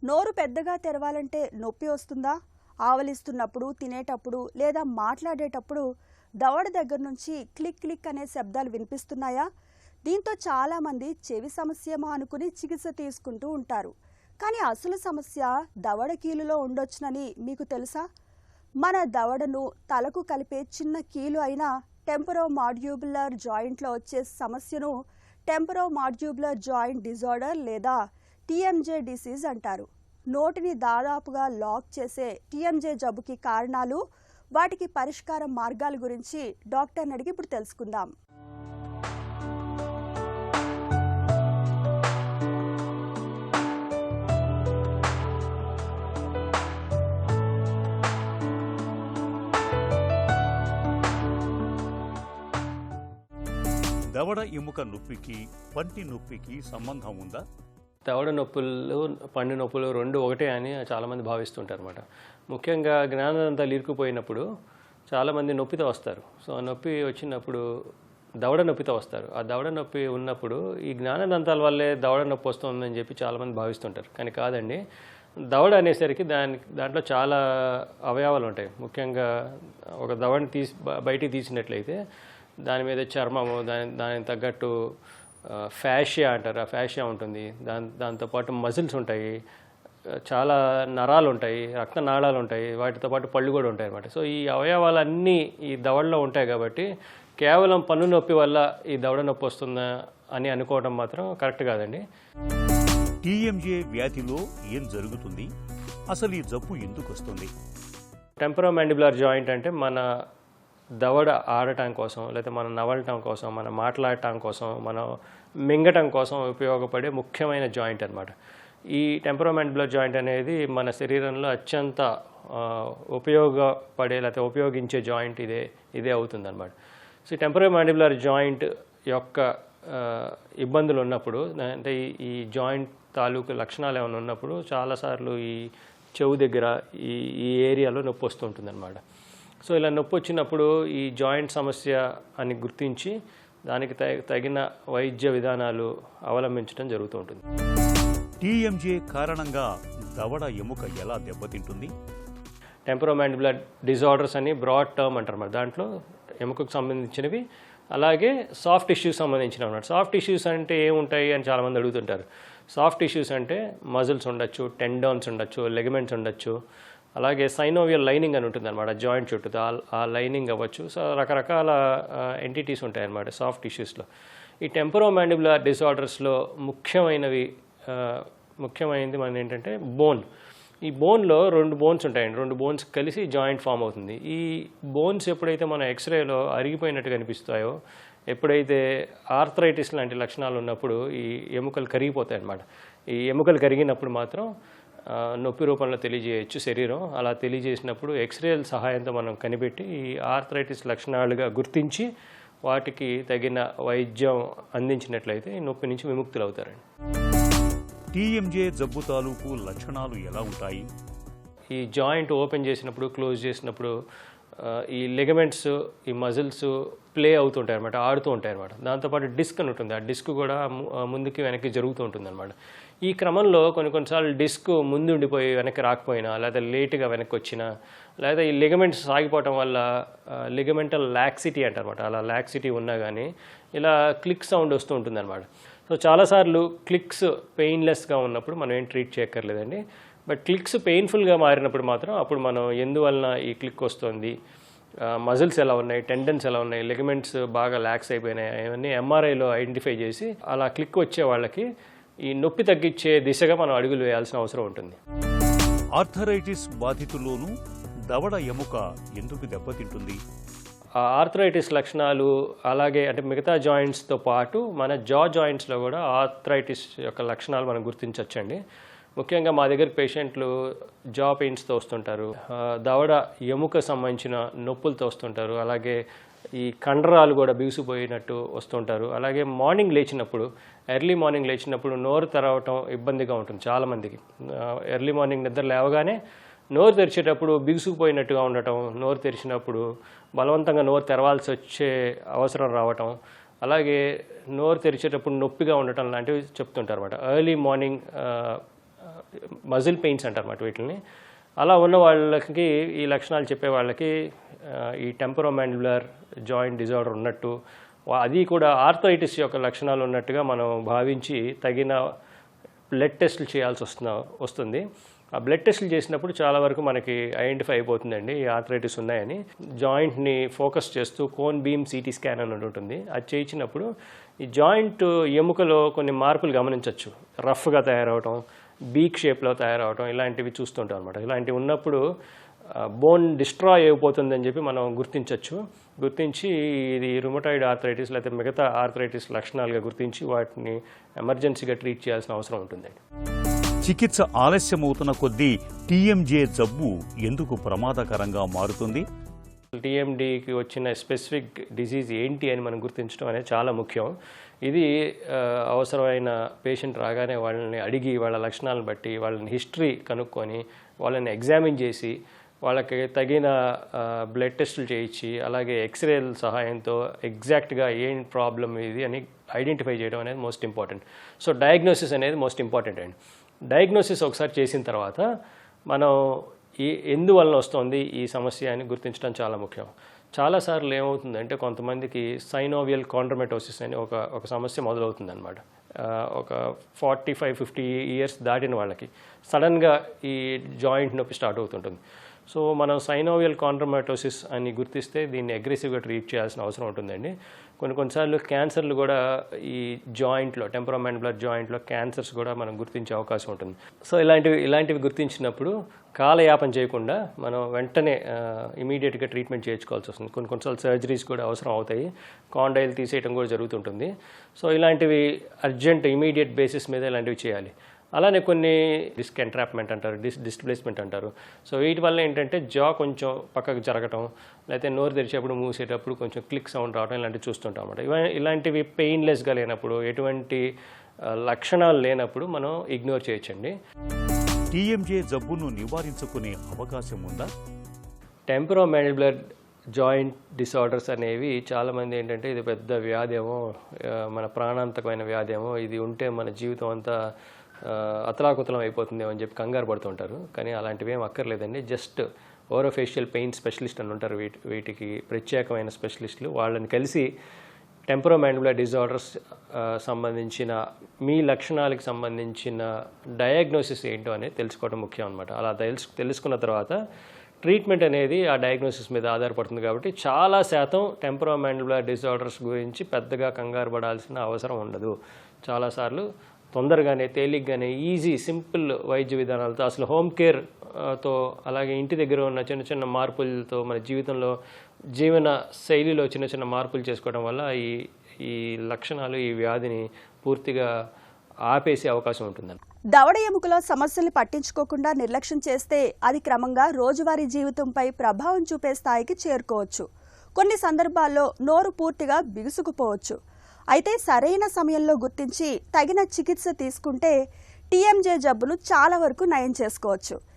నోరు పెద్దగా తెరవాలంటే నొప్పి వస్తుందా? ఆవలిస్తున్నప్పుడు, తినేటప్పుడు లేదా మాట్లాడేటప్పుడు దవడ దగ్గర నుంచి క్లిక్ క్లిక్ అనే శబ్దాలు వినిపిస్తున్నాయా? దీంతో చాలామంది చెవి సమస్యేమో అనుకుని చికిత్స తీసుకుంటూ ఉంటారు. కానీ అసలు సమస్య దవడ కీలులో ఉండొచ్చునని మీకు తెలుసా? మన దవడను తలకు కలిపే చిన్న కీలు అయిన టెంపరోమాండిబ్యులర్ జాయింట్లో వచ్చే సమస్యను టెంపరోమాండిబ్యులర్ జాయింట్ డిజార్డర్ లేదా టీఎంజే డిసీజ్ అంటారు. నోటిని దాదాపుగా లాక్ చేసే టీఎంజే జబ్బుకి కారణాలు, వాటికి పరిష్కార మార్గాల గురించి డాక్టర్ని అడిగి ఇప్పుడు తెలుసుకుందాం. దవడ ఎముక నొప్పికి పంటి నొప్పికి సంబంధం ఉందా? దవడ నొప్పులు పండు నొప్పులు రెండు ఒకటే అని చాలామంది భావిస్తుంటారు అన్నమాట. ముఖ్యంగా జ్ఞానదంతాలు ఇరుక్కుపోయినప్పుడు చాలామంది నొప్పితో వస్తారు. సో ఆ నొప్పి వచ్చినప్పుడు దవడ నొప్పితో వస్తారు. ఆ దవడ నొప్పి ఉన్నప్పుడు ఈ జ్ఞానదంతాల వల్లే దవడ నొప్పి వస్తుందని చెప్పి చాలామంది భావిస్తుంటారు. కానీ కాదండి. దవడ అనేసరికి దాంట్లో చాలా అవయవాలు ఉంటాయి. ముఖ్యంగా ఒక దవడని బయటికి తీసినట్లయితే దాని మీద చర్మము, దానికి తగ్గట్టు ఫ్యాషియా అంటారు, ఆ ఫ్యాషియా ఉంటుంది. దాంతోపాటు మజిల్స్ ఉంటాయి, చాలా నరాలు ఉంటాయి, రక్తనాళాలు ఉంటాయి, వాటితో పాటు పళ్ళు కూడా ఉంటాయి అన్నమాట. సో ఈ అవయవాలన్నీ ఈ దవడలో ఉంటాయి కాబట్టి కేవలం పన్ను నొప్పి వల్ల ఈ దవడ నొప్పి వస్తుందా అని అనుకోవడం మాత్రం కరెక్ట్ కాదండి. టీఎంజే వ్యాధిలో ఏం జరుగుతుంది? అసలు ఈ జబ్బు ఎందుకు వస్తుంది? టెంపరోమాండిబ్యులర్ జాయింట్ అంటే మన దవడ ఆడటం కోసం, లేకపోతే మనం నవలటం కోసం, మనం మాట్లాడటం కోసం, మనం మింగటం కోసం ఉపయోగపడే ముఖ్యమైన జాయింట్ అన్నమాట. ఈ టెంపరోమాండిబ్యులర్ జాయింట్ అనేది మన శరీరంలో అత్యంత ఉపయోగపడే లేకపోతే ఉపయోగించే జాయింట్ ఇదే అవుతుందన్నమాట. సో ఈ టెంపరోమాండిబ్యులర్ జాయింట్ యొక్క ఇబ్బందులు ఉన్నప్పుడు, అంటే ఈ జాయింట్ తాలూకు లక్షణాలు ఏమైనా ఉన్నప్పుడు చాలాసార్లు ఈ చెవు దగ్గర ఈ ఏరియాలో నొప్పి వస్తుంటుందన్నమాట. సో ఇలా నొప్పి వచ్చినప్పుడు ఈ జాయింట్ సమస్య అని గుర్తించి దానికి తగిన వైద్య విధానాలు అవలంబించడం జరుగుతూ ఉంటుంది. టీఎంజే కారణంగా దవడ ఎముక ఎలా దెబ్బతింటుంది? టెంపరోమాండిబ్యులర్ డిజార్డర్స్ అని బ్రాడ్ టర్మ్ అంటారు మరి. దాంట్లో ఎముకకు సంబంధించినవి, అలాగే సాఫ్ట్ టిష్యూస్ సంబంధించినవి అన్నమాట. సాఫ్ట్ టిష్యూస్ అంటే ఏముంటాయి అని చాలామంది అడుగుతుంటారు. సాఫ్ట్ టిష్యూస్ అంటే మజిల్స్ ఉండొచ్చు, టెండాన్స్ ఉండొచ్చు, లెగమెంట్స్ ఉండొచ్చు, అలాగే సైనోవియల్ లైనింగ్ అని ఉంటుంది అనమాట జాయింట్ చుట్టూ. ఆ లైనింగ్ అవ్వచ్చు. సో రకరకాల ఎంటిటీస్ ఉంటాయి అన్నమాట సాఫ్ట్ టిష్యూస్లో. ఈ టెంపరోమాండిబ్యులర్ డిజార్డర్స్లో ముఖ్యమైనది మన ఏంటంటే బోన్. ఈ బోన్లో రెండు బోన్స్ ఉంటాయండి. రెండు బోన్స్ కలిసి జాయింట్ ఫామ్ అవుతుంది. ఈ బోన్స్ ఎప్పుడైతే మన ఎక్స్రేలో అరిగిపోయినట్టు కనిపిస్తాయో, ఎప్పుడైతే ఆర్థరైటిస్ లాంటి లక్షణాలు ఉన్నప్పుడు ఈ ఎముకలు కరిగిపోతాయి అన్నమాట. ఈ ఎముకలు కరిగినప్పుడు మాత్రం నొప్పి రూపంలో తెలియజేయచ్చు శరీరం. అలా తెలియజేసినప్పుడు ఎక్స్రేల సహాయంతో మనం కనిపెట్టి ఈ ఆర్థరైటిస్ లక్షణాలుగా గుర్తించి వాటికి తగిన వైద్యం అందించినట్లయితే ఈ నొప్పి నుంచి విముక్తులు అవుతారండి. టీఎంజే జబ్బు తాలూకు లక్షణాలు ఎలా ఉంటాయి? ఈ జాయింట్ ఓపెన్ చేసినప్పుడు, క్లోజ్ చేసినప్పుడు ఈ లెగమెంట్స్, ఈ మజిల్స్ ప్లే అవుతుంటాయి అనమాట, ఆడుతూ ఉంటాయి అనమాట. దాంతోపాటు డిస్క్ అని ఉంటుంది. ఆ డిస్క్ కూడా ముందుకి వెనక్కి జరుగుతూ ఉంటుంది అనమాట. ఈ క్రమంలో కొన్నిసార్లు డిస్క్ ముందు ఉండిపోయి వెనక్కి రాకపోయినా, లేదా లేటుగా వెనక్కి వచ్చినా, లేదా ఈ లిగమెంట్స్ సాగిపోవటం వల్ల లిగమెంటల్ లాక్సిటీ అంటారనమాట. అలా లాక్సిటీ ఉన్నా కానీ ఇలా క్లిక్ సౌండ్ వస్తూ ఉంటుంది అనమాట. సో చాలాసార్లు క్లిక్స్ పెయిన్లెస్గా ఉన్నప్పుడు మనం ఏం ట్రీట్ చేయక్కర్లేదండి. బట్ క్లిక్స్ పెయిన్ఫుల్గా మారినప్పుడు మాత్రం అప్పుడు మనం ఎందువలన ఈ క్లిక్ వస్తుంది, మజిల్స్ ఎలా ఉన్నాయి, టెండన్స్ ఎలా ఉన్నాయి, లిగమెంట్స్ బాగా లాక్స్ అయిపోయినాయి, అవన్నీ ఎంఆర్ఐలో ఐడెంటిఫై చేసి అలా క్లిక్ వచ్చే వాళ్ళకి ఈ నొప్పి తగ్గించే దిశగా మనం అడుగులు వేయాల్సిన అవసరం ఉంటుంది. ఆర్థరైటిస్ బాధితుల్లోనూ దవడ ఎముక ఎందుకు దెబ్బతింటుంది? ఆ ఆర్థరైటిస్ లక్షణాలు అలాగే అంటే మిగతా జాయింట్స్తో పాటు మన జా జాయింట్స్లో కూడా ఆర్థరైటిస్ యొక్క లక్షణాలు మనం గుర్తించవచ్చండి. ముఖ్యంగా మా దగ్గర పేషెంట్లు జా పెయిన్స్తో వస్తుంటారు, దవడ ఎముక సంబంధించిన నొప్పులతో వస్తుంటారు, అలాగే ఈ కండరాలు కూడా బిగుసిపోయినట్టు వస్తుంటారు. అలాగే మార్నింగ్ లేచినప్పుడు, ఎర్లీ మార్నింగ్ లేచినప్పుడు నోరు తెరవటం ఇబ్బందిగా ఉంటుంది చాలామందికి. ఎర్లీ మార్నింగ్ నిద్ర లేవగానే నోరు తెరిచేటప్పుడు బిగుసుకుపోయినట్టుగా ఉండటం, నోరు తెరిచినప్పుడు బలవంతంగా నోరు తెరవాల్సి వచ్చే అవసరం రావటం, అలాగే నోరు తెరిచేటప్పుడు నొప్పిగా ఉండటం లాంటివి చెప్తుంటారు అన్నమాట. ఎర్లీ మార్నింగ్ మజిల్ పెయిన్స్ అంటారన్నమాట వీటిని. అలా ఉన్న వాళ్ళకి ఈ లక్షణాలు చెప్పే వాళ్ళకి ఈ టెంపరోమాండిబులర్ జాయింట్ డిజార్డర్ ఉన్నట్టు, అది కూడా ఆర్థరైటిస్ యొక్క లక్షణాలు ఉన్నట్టుగా మనం భావించి తగిన బ్లడ్ టెస్టులు చేయాల్సి వస్తుంది. ఆ బ్లడ్ టెస్టులు చేసినప్పుడు చాలా వరకు మనకి ఐడెంటిఫై అయిపోతుందండి ఈ ఆర్థరైటిస్ ఉన్నాయని. జాయింట్ని ఫోకస్ చేస్తూ కోన్ బీమ్ సిటీ స్కాన్ అని ఉంటుంది. అది చేయించినప్పుడు ఈ జాయింట్ ఎముకలో కొన్ని మార్పులు గమనించవచ్చు. రఫ్గా తయారవటం, బీక్ షేప్లో తయారవటం, ఇలాంటివి చూస్తుంటాం అనమాట. ఇలాంటివి ఉన్నప్పుడు బోన్ డిస్ట్రాయ్ అయిపోతుందని చెప్పి మనం గుర్తించి ఇది రుమటాయిడ్ ఆర్థరైటిస్ లేకపోతే మిగతా ఆర్థరైటిస్ లక్షణాలుగా గుర్తించి వాటిని ఎమర్జెన్సీగా ట్రీట్ చేయాల్సిన అవసరం ఉంటుందండి. చికిత్స ఆలస్యమవుతున్న కొద్దీ టీఎంజే జబ్బు ఎందుకు ప్రమాదకరంగా మారుతుంది? టీఎండీకి వచ్చిన స్పెసిఫిక్ డిసీజ్ ఏంటి అని మనం గుర్తించడం అనేది చాలా ముఖ్యం. ఇది అవసరమైన పేషెంట్ రాగానే వాళ్ళని అడిగి వాళ్ళ లక్షణాలను బట్టి వాళ్ళని హిస్టరీ కనుక్కొని వాళ్ళని ఎగ్జామిన్ చేసి వాళ్ళకి తగిన బ్లడ్ టెస్టులు చేయించి అలాగే ఎక్స్రేల సహాయంతో ఎగ్జాక్ట్గా ఏం ప్రాబ్లం ఇది అని ఐడెంటిఫై చేయడం అనేది మోస్ట్ ఇంపార్టెంట్. సో డయాగ్నోసిస్ అనేది మోస్ట్ ఇంపార్టెంట్ అండి. డయాగ్నోసిస్ ఒకసారి చేసిన తర్వాత మనం ఎందువలన వస్తుంది ఈ సమస్య అని గుర్తించడం చాలా ముఖ్యం. చాలాసార్లు ఏమవుతుందంటే కొంతమందికి సైనోవియల్ కాండ్రోమెటోసిస్ అని ఒక సమస్య మొదలవుతుంది అనమాట. ఒక 45-50 ఇయర్స్ దాటిన వాళ్ళకి సడన్గా ఈ జాయింట్ నొప్పి స్టార్ట్ అవుతుంటుంది. సో మనం సైనోవియల్ కాండ్రోమెటోసిస్ అని గుర్తిస్తే దీన్ని అగ్రెసివ్గా ట్రీట్ చేయాల్సిన అవసరం ఉంటుందండి. కొన్నిసార్లు క్యాన్సర్లు కూడా ఈ జాయింట్లో టెంపరోమాండిబులర్ జాయింట్లో క్యాన్సర్స్ కూడా మనం గుర్తించే అవకాశం ఉంటుంది. సో ఇలాంటివి గుర్తించినప్పుడు కాలయాపన చేయకుండా మనం వెంటనే ఇమీడియట్గా ట్రీట్మెంట్ చేయించుకోవాల్సి వస్తుంది. కొన్నిసార్లు సర్జరీస్ కూడా అవసరం అవుతాయి. కాండైల్ తీసేయడం కూడా జరుగుతుంటుంది. సో ఇలాంటివి అర్జెంట్ ఇమీడియట్ బేసిస్ మీద ఇలాంటివి చేయాలి. అలానే కొన్ని డిస్క్ ఎంట్రాప్మెంట్ అంటారు, డిస్ప్లేస్మెంట్ అంటారు. సో వీటి వల్ల ఏంటంటే జా కొంచెం పక్కకు జరగటం, లేకపోతే నోరు తెరిచేటప్పుడు మూసేటప్పుడు కొంచెం క్లిక్ సౌండ్ రావడం ఇలాంటివి చూస్తుంటాం అన్నమాట. ఇలాంటివి పెయిన్లెస్గా లేనప్పుడు, ఎటువంటి లక్షణాలు లేనప్పుడు మనం ఇగ్నోర్ చేయొచ్చండి. టీఎంజే జబ్బును నివారించుకునే అవకాశం ఉందా? టెంపరోమాండిబులర్ జాయింట్ డిసార్డర్స్ అనేవి చాలామంది ఏంటంటే ఇది పెద్ద వ్యాధేమో, మన ప్రాణాంతకమైన వ్యాధేమో, ఇది ఉంటే మన జీవితం అంతా అతలాకుతలం అయిపోతుందేమో అని చెప్పి కంగారు పడుతుంటారు. కానీ అలాంటివి ఏం అక్కర్లేదండి. జస్ట్ ఓరోఫేషియల్ పెయిన్ స్పెషలిస్ట్ అని ఉంటారు, వీటికి ప్రత్యేకమైన స్పెషలిస్టులు. వాళ్ళని కలిసి టెంపరోమాండిబులర్ డిజార్డర్స్ సంబంధించిన మీ లక్షణాలకు సంబంధించిన డయాగ్నోసిస్ ఏంటో అనేది తెలుసుకోవడం ముఖ్యం అనమాట. అలా తెలుసుకున్న తర్వాత ట్రీట్మెంట్ అనేది ఆ డయాగ్నోసిస్ మీద ఆధారపడుతుంది. కాబట్టి చాలా శాతం టెంపరోమాండిబులర్ డిజార్డర్స్ గురించి పెద్దగా కంగారు పడాల్సిన అవసరం ఉండదు. చాలాసార్లు తొందరగానే, తేలిగ్గానే, సింపుల్ వైద్య విధానాలతో, అసలు హోమ్ కేర్తో, అలాగే ఇంటి దగ్గర ఉన్న చిన్న చిన్న మార్పులతో, మన జీవన శైలిలో చిన్న చిన్న మార్పులు చేసుకోవడం వల్ల ఈ లక్షణాలు, ఈ వ్యాధిని పూర్తిగా ఆపేసే అవకాశం ఉంటుందని. దవడ ఎముకలో సమస్యలు పట్టించుకోకుండా నిర్లక్ష్యం చేస్తే అది క్రమంగా రోజువారీ జీవితంపై ప్రభావం చూపే స్థాయికి చేరుకోవచ్చు. కొన్ని సందర్భాల్లో నోరు పూర్తిగా బిగుసుకుపోవచ్చు. అయితే సరైన సమయంలో గుర్తించి తగిన చికిత్స తీసుకుంటే టీఎంజే జబ్బును చాలా వరకు నయం చేసుకోవచ్చు.